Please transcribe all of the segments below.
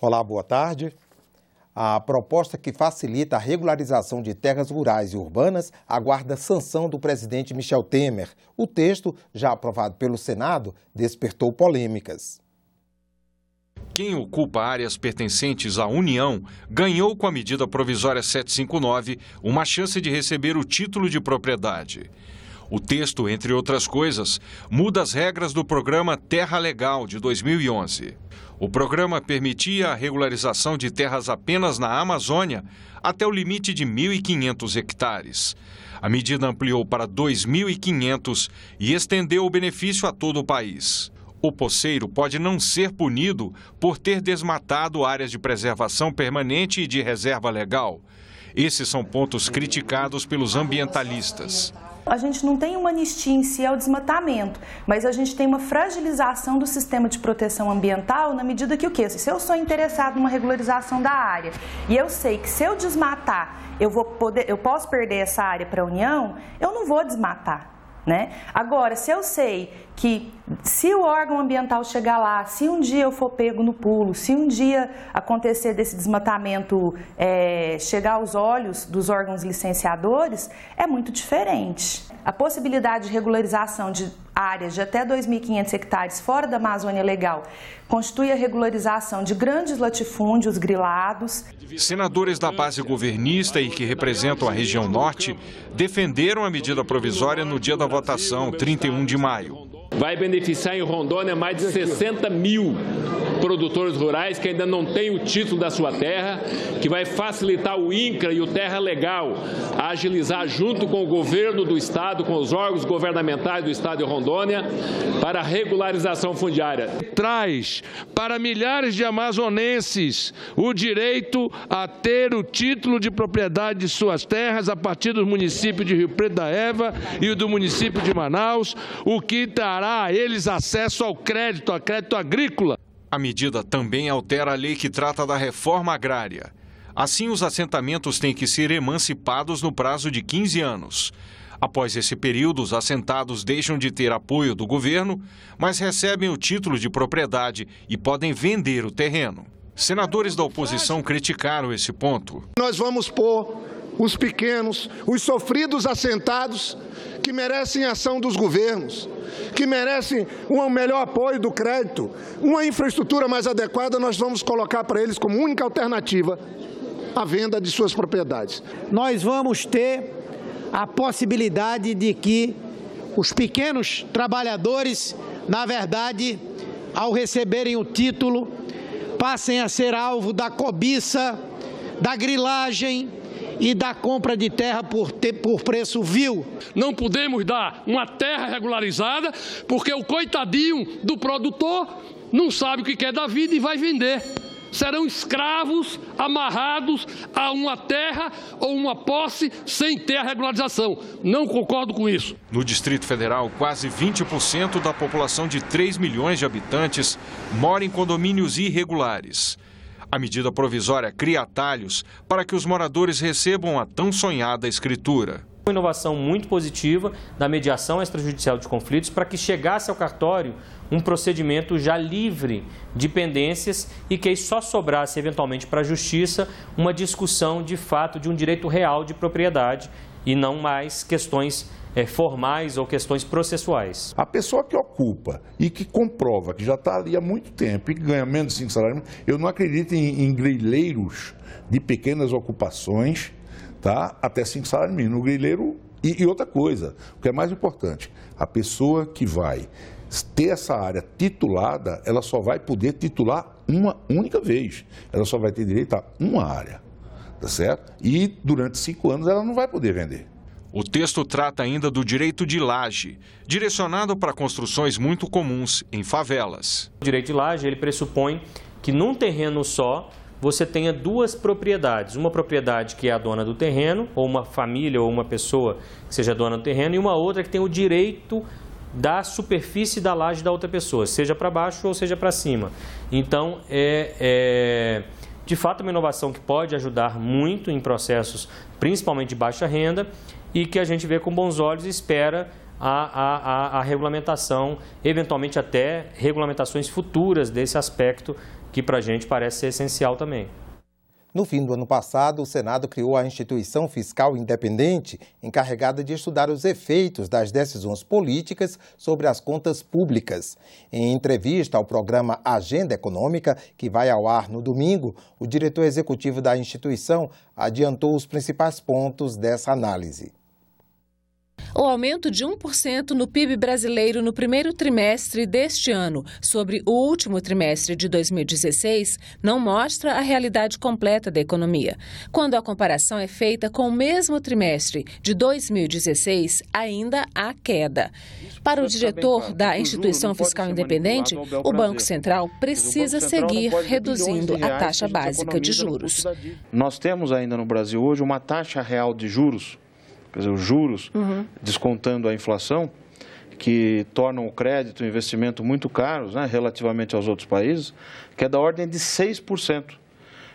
Olá, boa tarde. A proposta que facilita a regularização de terras rurais e urbanas aguarda sanção do presidente Michel Temer. O texto, já aprovado pelo Senado, despertou polêmicas. Quem ocupa áreas pertencentes à União ganhou com a medida provisória 759 uma chance de receber o título de propriedade. O texto, entre outras coisas, muda as regras do programa Terra Legal de 2011. O programa permitia a regularização de terras apenas na Amazônia até o limite de 1.500 hectares. A medida ampliou para 2.500 e estendeu o benefício a todo o país. O poceiro pode não ser punido por ter desmatado áreas de preservação permanente e de reserva legal. Esses são pontos criticados pelos ambientalistas. A gente não tem uma anistia em si ao desmatamento, mas a gente tem uma fragilização do sistema de proteção ambiental na medida que o quê? Se eu sou interessado numa regularização da área e eu sei que se eu desmatar eu posso perder essa área para a União, eu não vou desmatar. Né? Agora, se eu sei que se o órgão ambiental chegar lá, se um dia eu for pego no pulo, se um dia acontecer desse desmatamento chegar aos olhos dos órgãos licenciadores, é muito diferente. A possibilidade de regularização de áreas de até 2.500 hectares fora da Amazônia Legal constitui a regularização de grandes latifúndios grilados. Senadores da base governista e que representam a região norte defenderam a medida provisória no dia da votação, 31 de maio. Vai beneficiar em Rondônia mais de 60 mil produtores rurais que ainda não têm o título da sua terra, que vai facilitar o INCRA e o Terra Legal a agilizar junto com o governo do estado, com os órgãos governamentais do estado de Rondônia, para a regularização fundiária. Traz para milhares de amazonenses o direito a ter o título de propriedade de suas terras a partir dos municípios de Rio Preto da Eva e do município de Manaus, o que dará a eles acesso ao crédito agrícola. A medida também altera a lei que trata da reforma agrária. Assim, os assentamentos têm que ser emancipados no prazo de 15 anos. Após esse período, os assentados deixam de ter apoio do governo, mas recebem o título de propriedade e podem vender o terreno. Senadores da oposição criticaram esse ponto. Nós vamos pôr os pequenos, os sofridos assentados, que merecem ação dos governos, que merecem um melhor apoio do crédito, uma infraestrutura mais adequada, nós vamos colocar para eles como única alternativa a venda de suas propriedades. Nós vamos ter a possibilidade de que os pequenos trabalhadores, na verdade, ao receberem o título, passem a ser alvo da cobiça, da grilagem e da compra de terra por preço vil. Não podemos dar uma terra regularizada porque o coitadinho do produtor não sabe o que quer da vida e vai vender. Serão escravos amarrados a uma terra ou uma posse sem ter a regularização. Não concordo com isso. No Distrito Federal, quase 20% da população de 3 milhões de habitantes mora em condomínios irregulares. A medida provisória cria atalhos para que os moradores recebam a tão sonhada escritura. Uma inovação muito positiva da mediação extrajudicial de conflitos para que chegasse ao cartório um procedimento já livre de pendências e que só sobrasse eventualmente para a justiça uma discussão de fato de um direito real de propriedade e não mais questões formais ou questões processuais. A pessoa que ocupa e que comprova que já está ali há muito tempo e que ganha menos de 5 salários, eu não acredito em grileiros de pequenas ocupações, tá? Até 5 salários mínimos. No grileiro, e outra coisa, o que é mais importante, a pessoa que vai ter essa área titulada, ela só vai poder titular uma única vez. Ela só vai ter direito a uma área, tá certo? E durante 5 anos ela não vai poder vender. O texto trata ainda do direito de laje, direcionado para construções muito comuns em favelas. O direito de laje, ele pressupõe que num terreno só você tenha 2 propriedades. Uma propriedade que é a dona do terreno, ou uma família ou uma pessoa que seja dona do terreno, e uma outra que tem o direito da superfície da laje da outra pessoa, seja para baixo ou seja para cima. Então, de fato uma inovação que pode ajudar muito em processos, principalmente de baixa renda, e que a gente vê com bons olhos e espera a regulamentação, eventualmente até regulamentações futuras desse aspecto que para a gente parece ser essencial também. No fim do ano passado, o Senado criou a Instituição Fiscal Independente, encarregada de estudar os efeitos das decisões políticas sobre as contas públicas. Em entrevista ao programa Agenda Econômica, que vai ao ar no domingo, o diretor executivo da instituição adiantou os principais pontos dessa análise. O aumento de 1% no PIB brasileiro no primeiro trimestre deste ano sobre o último trimestre de 2016 não mostra a realidade completa da economia. Quando a comparação é feita com o mesmo trimestre de 2016, ainda há queda. Para o diretor da Instituição Fiscal Independente, o Banco Central precisa seguir reduzindo a taxa básica de juros. Nós temos ainda no Brasil hoje uma taxa real de juros, quer dizer, os juros, descontando a inflação, que tornam o crédito e o investimento muito caros, né, relativamente aos outros países, que é da ordem de 6%.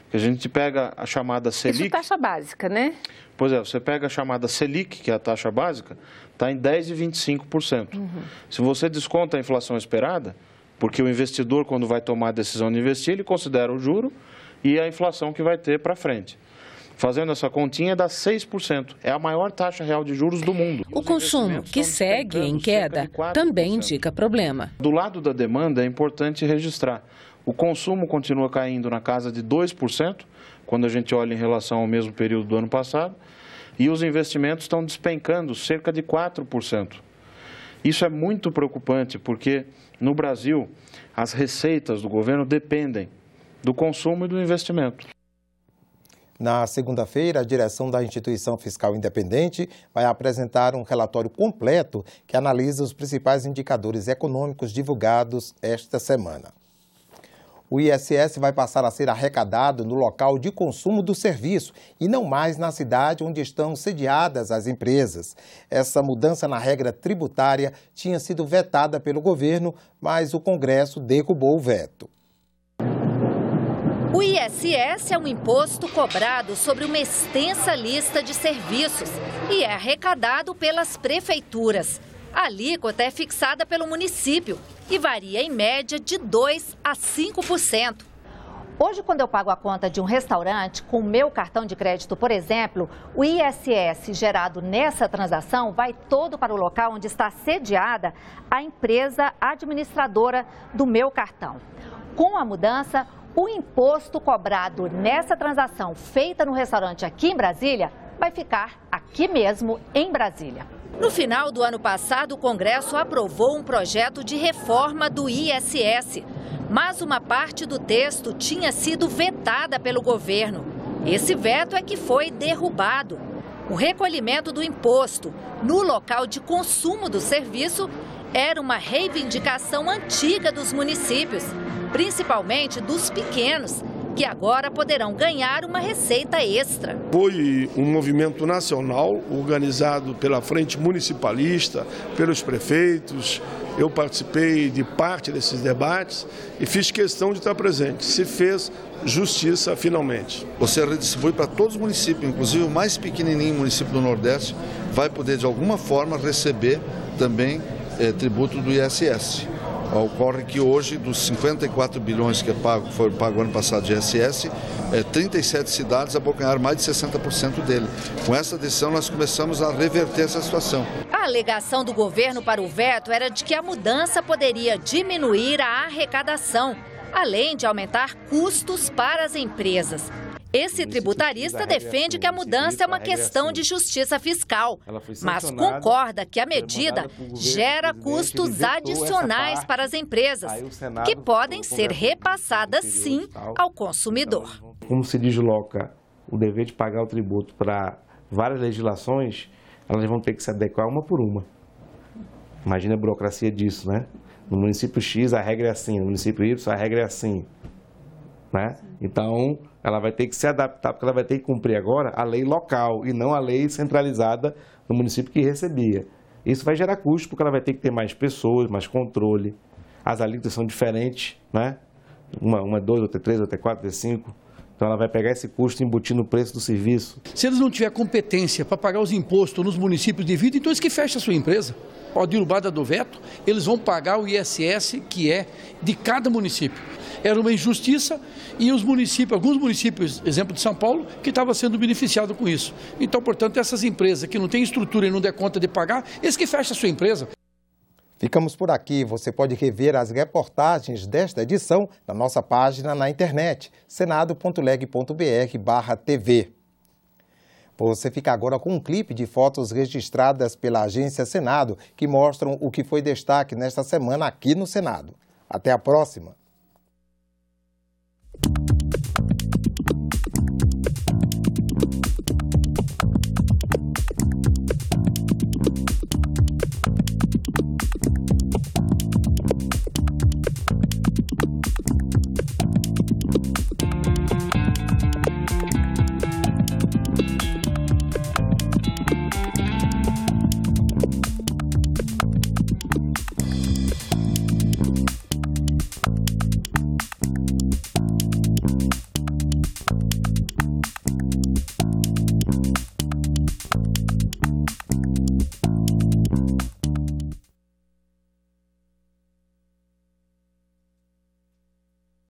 Que a gente pega a chamada Selic... Isso é taxa básica, né? Pois é, você pega a chamada Selic, que é a taxa básica, está em 10,25%. Se você desconta a inflação esperada, porque o investidor, quando vai tomar a decisão de investir, ele considera o juro e a inflação que vai ter para frente. Fazendo essa continha, dá 6%. É a maior taxa real de juros do mundo. O consumo, que segue em queda, também indica problema. Do lado da demanda, é importante registrar. O consumo continua caindo na casa de 2%, quando a gente olha em relação ao mesmo período do ano passado, e os investimentos estão despencando cerca de 4%. Isso é muito preocupante, porque no Brasil, as receitas do governo dependem do consumo e do investimento. Na segunda-feira, a direção da Instituição Fiscal Independente vai apresentar um relatório completo que analisa os principais indicadores econômicos divulgados esta semana. O ISS vai passar a ser arrecadado no local de consumo do serviço e não mais na cidade onde estão sediadas as empresas. Essa mudança na regra tributária tinha sido vetada pelo governo, mas o Congresso derrubou o veto. O ISS é um imposto cobrado sobre uma extensa lista de serviços e é arrecadado pelas prefeituras. A alíquota é fixada pelo município e varia em média de 2% a 5%. Hoje, quando eu pago a conta de um restaurante com o meu cartão de crédito, por exemplo, o ISS gerado nessa transação vai todo para o local onde está sediada a empresa administradora do meu cartão. Com a mudança, o imposto cobrado nessa transação feita no restaurante aqui em Brasília vai ficar aqui mesmo em Brasília. No final do ano passado, o Congresso aprovou um projeto de reforma do ISS, mas uma parte do texto tinha sido vetada pelo governo. Esse veto é que foi derrubado. O recolhimento do imposto no local de consumo do serviço era uma reivindicação antiga dos municípios, principalmente dos pequenos, que agora poderão ganhar uma receita extra. Foi um movimento nacional organizado pela Frente Municipalista, pelos prefeitos. Eu participei de parte desses debates e fiz questão de estar presente. Se fez justiça finalmente. Você redistribui para todos os municípios, inclusive o mais pequenininho município do Nordeste vai poder de alguma forma receber também tributo do ISS. Ocorre que hoje, dos 54 bilhões que foi pago ano passado de ISS, 37 cidades abocanharam mais de 60% dele. Com essa decisão, nós começamos a reverter essa situação. A alegação do governo para o veto era de que a mudança poderia diminuir a arrecadação, além de aumentar custos para as empresas. Esse tributarista defende que a mudança é uma questão de justiça fiscal, mas concorda que a medida gera custos adicionais para as empresas, que podem ser repassadas sim ao consumidor. Como se desloca o dever de pagar o tributo para várias legislações, elas vão ter que se adequar uma por uma. Imagina a burocracia disso, né? No município X a regra é assim, no município Y a regra é assim, né? Então, ela vai ter que se adaptar, porque ela vai ter que cumprir agora a lei local e não a lei centralizada no município que recebia. Isso vai gerar custo, porque ela vai ter que ter mais pessoas, mais controle. As alíquotas são diferentes, né? Uma é 2, outra é 3, outra é 4, outra é 5. Então, ela vai pegar esse custo e embutir no preço do serviço. Se eles não tiverem competência para pagar os impostos nos municípios devidos, então eles que fecham a sua empresa. Ao derrubada do veto, eles vão pagar o ISS que é de cada município. era uma injustiça e os municípios, alguns municípios, exemplo de São Paulo, que estavam sendo beneficiados com isso. Então, portanto, essas empresas que não têm estrutura e não der conta de pagar, esse que fecha a sua empresa. Ficamos por aqui. Você pode rever as reportagens desta edição na nossa página na internet, senado.leg.br/tv. Você fica agora com um clipe de fotos registradas pela Agência Senado que mostram o que foi destaque nesta semana aqui no Senado. Até a próxima!